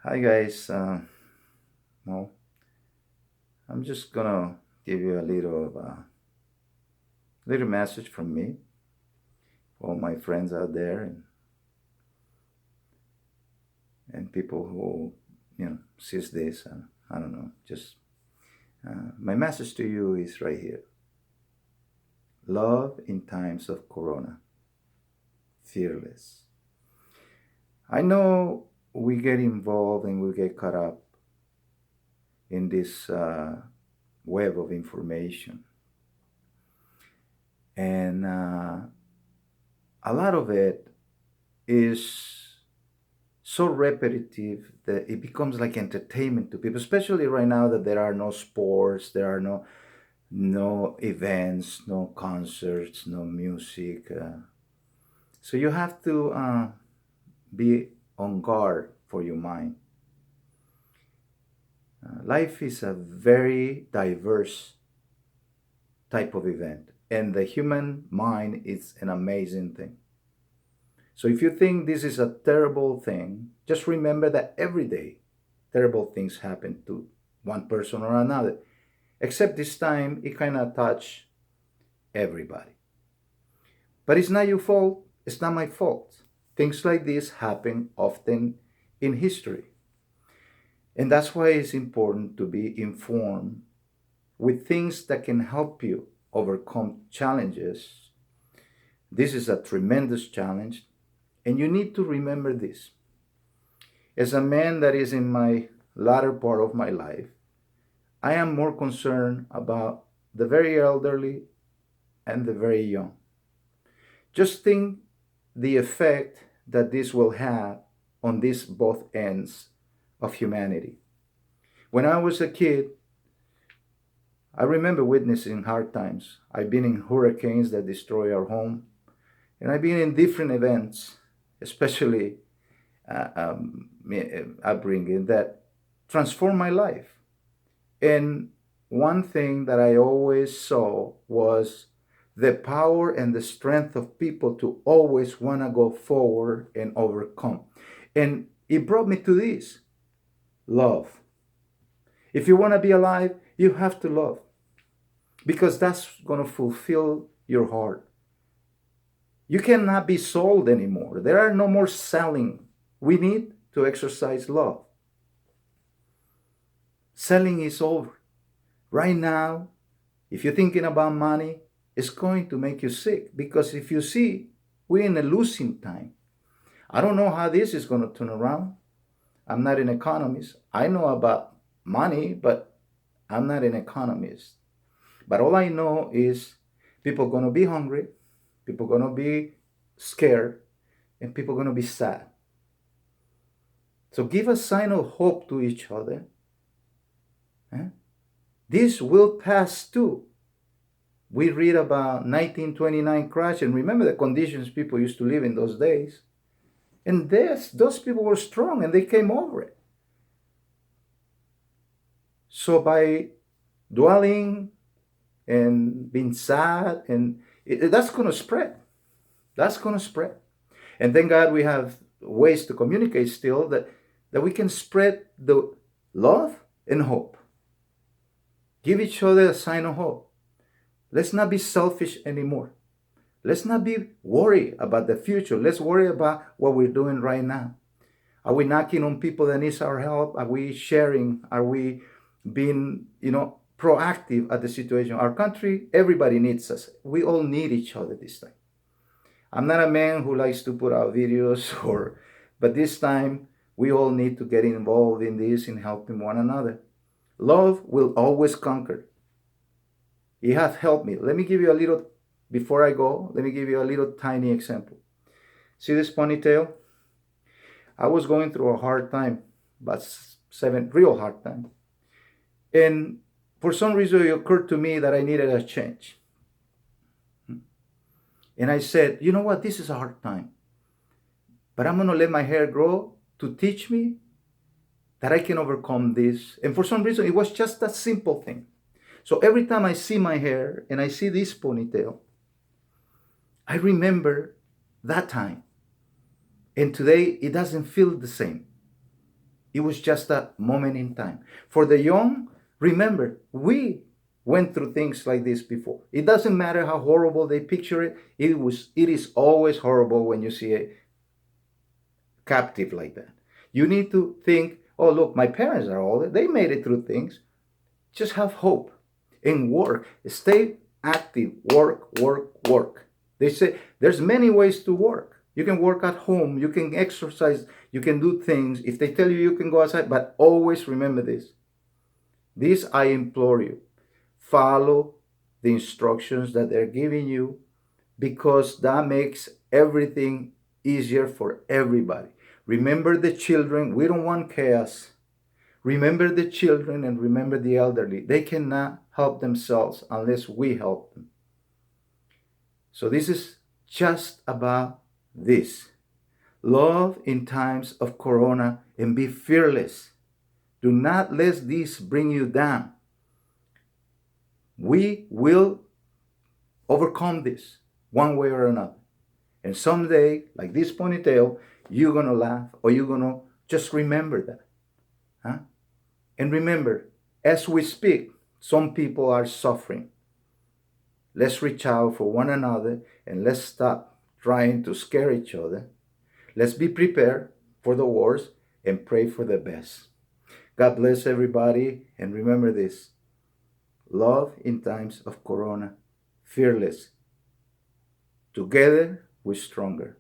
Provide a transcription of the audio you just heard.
Hi guys. Well, I'm just gonna give you a little message from me for all my friends out there and people who sees this. I don't know. Just my message to you is right here. Love in times of Corona. Fearless. I know we get involved and we get caught up in this web of information, and a lot of it is so repetitive that it becomes like entertainment to people, especially right now that there are no sports, there are no events, no concerts, no music. So you have to be on guard for your mind. Life is a very diverse type of event, and the human mind is an amazing thing. So if you think this is a terrible thing, just remember that every day terrible things happen to one person or another. Except this time it kind of touched everybody. But it's not your fault, it's not my fault. Things like this happen often in history. And that's why it's important to be informed with things that can help you overcome challenges. This is a tremendous challenge, and you need to remember this. As a man that is in my latter part of my life, I am more concerned about the very elderly and the very young. Just think the effect that this will have on these both ends of humanity. When I was a kid, I remember witnessing hard times. I've been in hurricanes that destroy our home, and I've been in different events, especially upbringing that transformed my life. And one thing that I always saw was the power and the strength of people to always want to go forward and overcome. And it brought me to this love. If you want to be alive, you have to love because that's going to fulfill your heart. You cannot be sold anymore. There are no more selling. We need to exercise love. Selling is over. Right now, if you're thinking about money, it's going to make you sick because if you see, we're in a losing time. I don't know how this is going to turn around. I'm not an economist. I know about money, but I'm not an economist. But all I know is people are going to be hungry, people are going to be scared, and people are going to be sad. So give a sign of hope to each other. Eh? This will pass too. We read about 1929 crash and remember the conditions people used to live in those days. And those people were strong and they came over it. So by dwelling and being sad, that's going to spread. That's going to spread. And thank God we have ways to communicate still that we can spread the love and hope. Give each other a sign of hope. Let's not be selfish anymore. Let's not be worried about the future. Let's worry about what we're doing right now. Are we knocking on people that need our help? Are we sharing? Are we being, proactive at the situation? Our country, everybody needs us. We all need each other this time. I'm not a man who likes to put out videos but this time we all need to get involved in this in helping one another. Love will always conquer. It has helped me. Before I go, let me give you a little tiny example. See this ponytail? I was going through a hard time, but real hard time. And for some reason, it occurred to me that I needed a change. And I said, you know what? This is a hard time. But I'm going to let my hair grow to teach me that I can overcome this. And for some reason, it was just a simple thing. So every time I see my hair and I see this ponytail, I remember that time. And today, it doesn't feel the same. It was just a moment in time. For the young, remember, we went through things like this before. It doesn't matter how horrible they picture it. It is always horrible when you see a captive like that. You need to think, oh, look, my parents are older. They made it through things. Just have hope and work. Stay active. Work, work, work. They say there's many ways to work. You can work at home. You can exercise. You can do things. If they tell you you can go outside, but always remember this. This I implore you. Follow the instructions that they're giving you, because that makes everything easier for everybody. Remember the children. We don't want chaos. Remember the children and remember the elderly. They cannot help themselves unless we help them. So this is just about this. Love in times of corona and be fearless. Do not let this bring you down. We will overcome this one way or another. And someday, like this ponytail, you're going to laugh or you're going to just remember that. Huh? And remember, as we speak, some people are suffering. Let's reach out for one another and let's stop trying to scare each other. Let's be prepared for the worst and pray for the best. God bless everybody, and remember this. Love in times of corona, fearless. Together we're stronger.